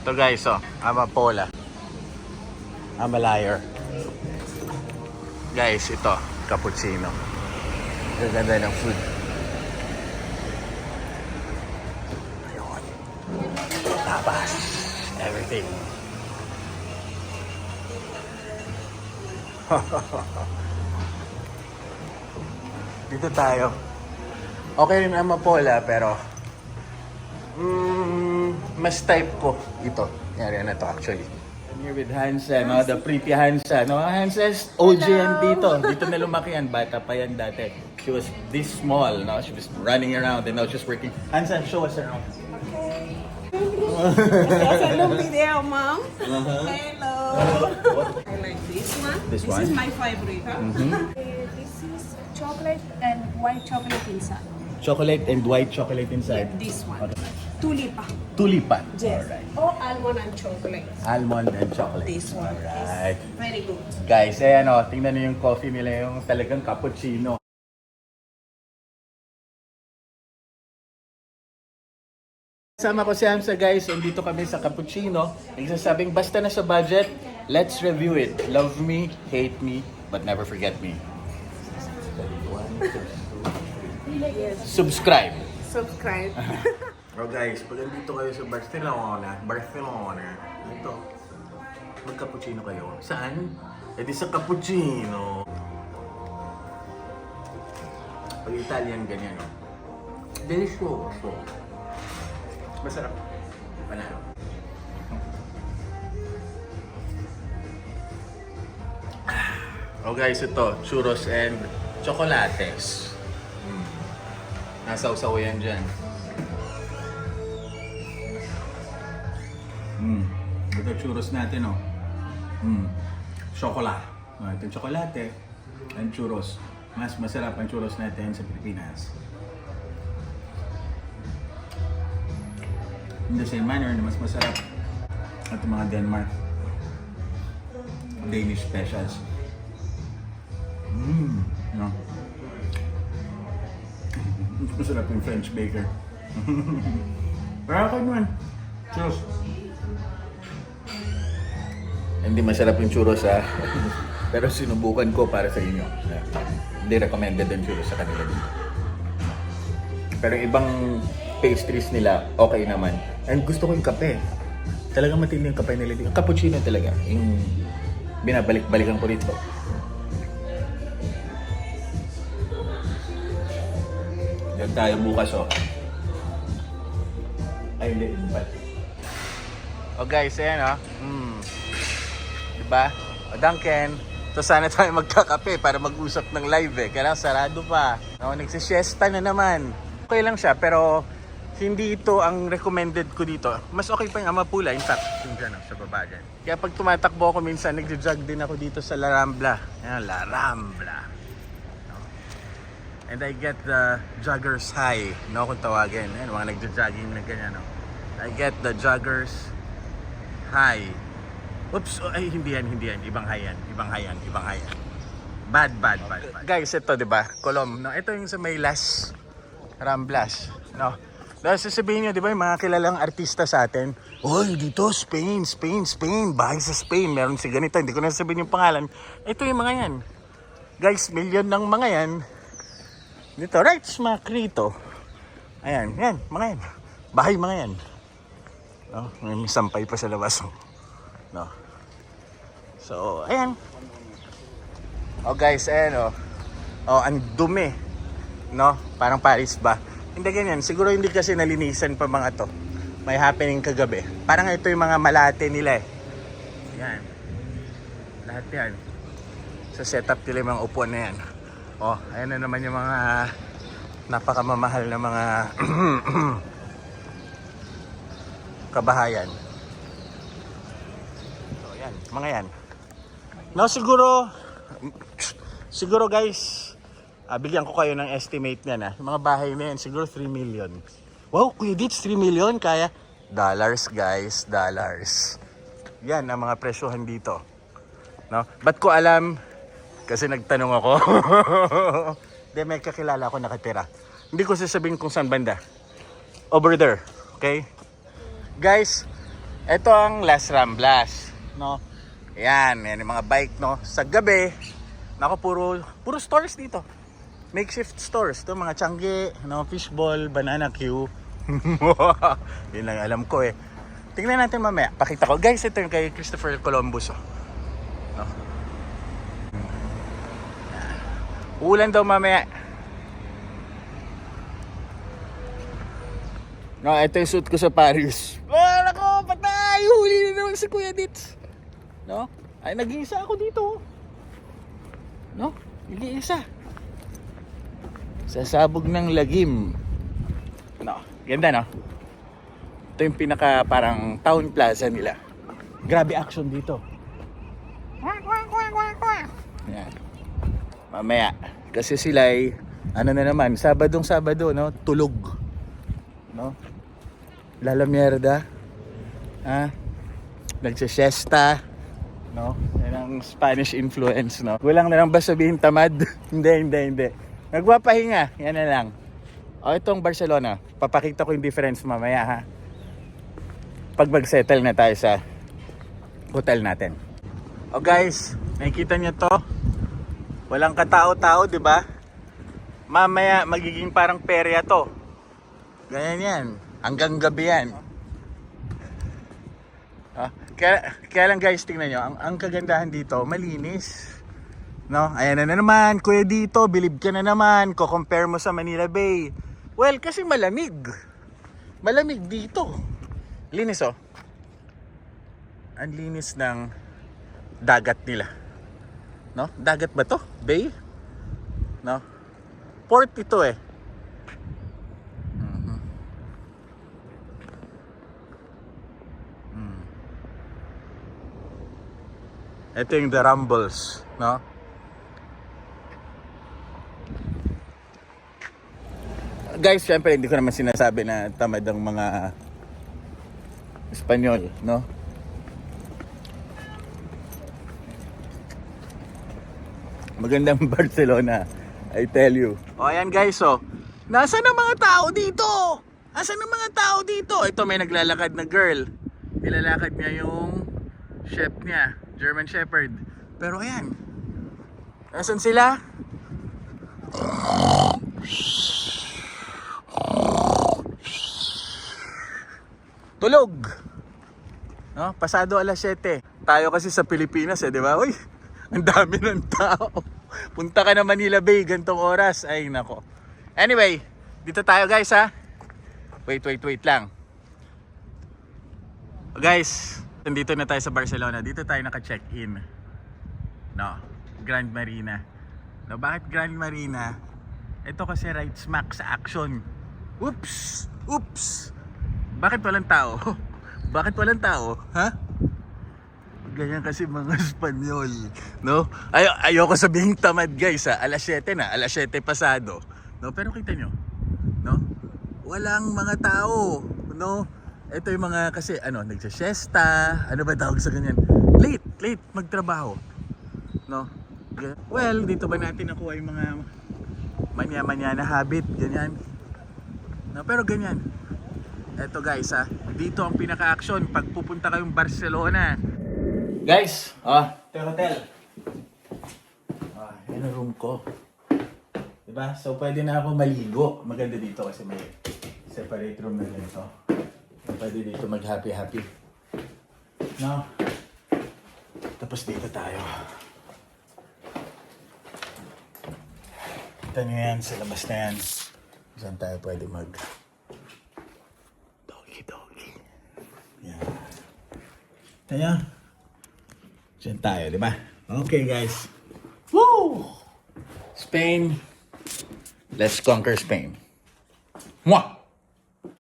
Ito guys, oh, amapola. I'm a liar. Guys, ito, cappuccino. Gaganda ng food. Ayun. Tapas. Everything. Dito tayo. Okay rin amapola, pero mas type ko ito. Yari na to actually. I'm here with Hansa, no? The pretty Hansa. No? Hansa's OG yan dito. Dito na lumaki yan. Bata pa yan dati. She was this small, no? She was running around and now she's working. Hansa, show us around. Okay. Yes, hello video, mom. Hello. I like this one. This one? Is my favorite. Huh? This is chocolate and white chocolate inside. Chocolate and white chocolate inside. This one. Okay. Tulipa. Tulipan. Yes. Alright. Or almond and chocolate. Almond and chocolate. This one. Alright. Very good. Guys, ayan o. Tingnan niyo yung coffee nila, yung talagang cappuccino. Kasama ko si Hamza guys, and dito kami sa cappuccino. Nagsasabing basta na sa budget, let's review it. Love me, hate me, but never forget me. Subscribe. Subscribe. Oh guys, pag nandito kayo sa Barcelona, ito, mag-cappuccino kayo. Saan? E di sa cappuccino. Pag Italian, ganyan, no? Delicioso. Masarap. Panalo. Oh guys, ito, churros and chocolates. Nasaw-saw yan dyan. Ito churros natin, oh. Chocolate. Ito yung chocolate and churros. Mas masarap ang churros natin sa Pilipinas. In the same manner na mas masarap at mga Denmark Danish specials. No. Mas masarap yung French baker. Pero ako naman. Churros. Hindi masarap yung churros ha. Pero sinubukan ko para sa inyo. Hindi recommended yung churros sa kanila dito. Pero ibang pastries nila, okay naman. And gusto ko yung kape. Talagang matindi yung kape nila dito. Cappuccino talaga. Yung binabalik-balikan ko dito. Diyan tayo bukas, oh. Ay, hindi. Oh guys, ayan, oh. Diba? O Duncan. So sana tayo magkakape para mag-usap ng live eh. Kaya sarado pa. No, nagsisiesta na naman. Okay lang siya, pero hindi ito ang recommended ko dito. Mas okay pa yung Amapula, in fact, yung dyan, sa baba dyan. Kaya pag tumatakbo ako minsan, nagja-jog din ako dito sa La Rambla. Ayan, La Rambla. No? And I get the joggers high, no, kung tawagin. Ayan, mga nagja-jogging na ganyan, no? I get the joggers high. Oops, oh, ay, hindi yan. Ibang high yan. Bad. Guys, ito, diba? Colom, no? Ito yung sa may Las Ramblas, no? Dahil sasabihin nyo, di ba, yung mga kilalang artista sa atin, oy, dito, Spain, bahay sa Spain, meron si ganito, hindi ko na sabihin yung pangalan. Ito yung mga yan. Guys, million ng mga yan. Dito, right smack rito. Ayan, yan, mga yan. Bahay mga yan. No? May sampay pa sa labas. No? So, ayan. Oh guys, ayan, oh. Oh, ang dumi. No? Parang Paris ba? Hindi ganyan. Siguro hindi kasi nalinisan pa mga to. May happening kagabi. Parang ito yung mga malate nila eh. Yan. Lahat yan. Sa setup nila yung mga upuan na yan. Oh, ayan na naman yung mga napakamamahal na mga kabahayan. So, yan. Mga yan. No, siguro guys, bigyan ko kayo ng estimate niya na. Yung mga bahay na yan, siguro 3 million. Wow, Kuya Dits, 3 million? Kaya? Dollars, guys. Dollars. Yan ang mga presyohan dito. No? Ba't ko alam? Kasi nagtanong ako. Hindi, may kakilala ako nakatira. Hindi ko sasabihin kung saan banda. Over there. Okay? Guys, Ito ang Las Ramblas, no? Yan yung mga bike, no? Sa gabi, nako, puro stores dito. Makeshift stores. Ito, mga tiyangge, no? Fishball, banana queue. Yun lang alam ko eh. Tingnan natin mamaya. Pakita ko. Guys, ito yung kay Christopher Columbus, oh. No? Ulan daw mamaya. No, ito yung suit ko sa Paris. Oh, nako, patay! Huli na naman si Kuya Dits. No? Ay, nag-iisa ako dito. No? Nag-iisa. Sasabog ng lagim. No? Ganda, no? Ito yung pinaka parang town plaza nila. Grabe action dito. Yan. Mamaya. Kasi sila ay, ano na naman, Sabado, no? Tulog. No? Lala mierda. Ha? Nagsisiesta. No? Yan ang Spanish influence, no? Kulang na lang ba sabihin tamad? Hindi. Nagpapahinga. Yan na lang. O, itong Barcelona. Papakita ko yung difference mamaya, ha? Pag mag-settle na tayo sa hotel natin. O guys, nakikita niyo to? Walang katao-tao, di ba? Mamaya magiging parang perya to. Ganyan yan. Hanggang gabi yan. Kaya lang guys, tingnan nyo. Ang kagandahan dito, malinis. No? Ayan na naman. Kuya dito, bilib ka na naman. Ko-compare mo sa Manila Bay. Well, kasi malamig. Malamig dito. Linis, oh. Ang linis ng dagat nila. No? Dagat ba to? Bay? No? Port ito eh. Ito yung The Rumbles, no? Guys, syempre hindi ko naman sinasabi na tamad ang mga Espanyol, no? Magandang Barcelona, I tell you. O ayan guys, oh. Nasaan ang mga tao dito? Nasaan ang mga tao dito? Ito, may naglalakad na girl. Nilalakad niya yung chef niya. German Shepherd. Pero ayan. Nasaan sila? Tulog. No? Pasado alas 7. Tayo kasi sa Pilipinas eh, di ba? Uy, ang dami ng tao. Punta ka na Manila Bay, gantong oras. Ay, nako. Anyway, dito tayo guys, ha? Wait lang. Guys, nandito na tayo sa Barcelona. Dito tayo naka-check-in. No, Grand Marina. No, bakit Grand Marina? Ito kasi right smack sa action. Oops! Bakit walang tao? Bakit walang tao? Ha? Ganyan kasi mga Espanyol. No? Ayoko sabihin tamad guys, ha? Alas 7 na. Alas 7 pasado. No? Pero kita nyo. No? Walang mga tao. No? Ito yung mga kasi nagsasiesta, ano ba tawag sa ganyan? Late magtrabaho. No? Well, dito ba natin nakuha yung mga manya-manya na habit, ganyan. No, pero ganyan. Ito guys, ha. Dito ang pinaka-action pag pupunta kayong Barcelona. Guys, ito yung hotel. Yan ang room ko. Diba? So pwede na ako maligo. Maganda dito kasi may separate room na ganito. Pwede dito mag-happy. No? Tapos dito tayo. Ito nyo yan, sa labas na yan. Saan tayo pwede mag doggy. Yan. Ito yan. Saan tayo, di ba? Okay guys. Woo! Spain. Let's conquer Spain. Mwah!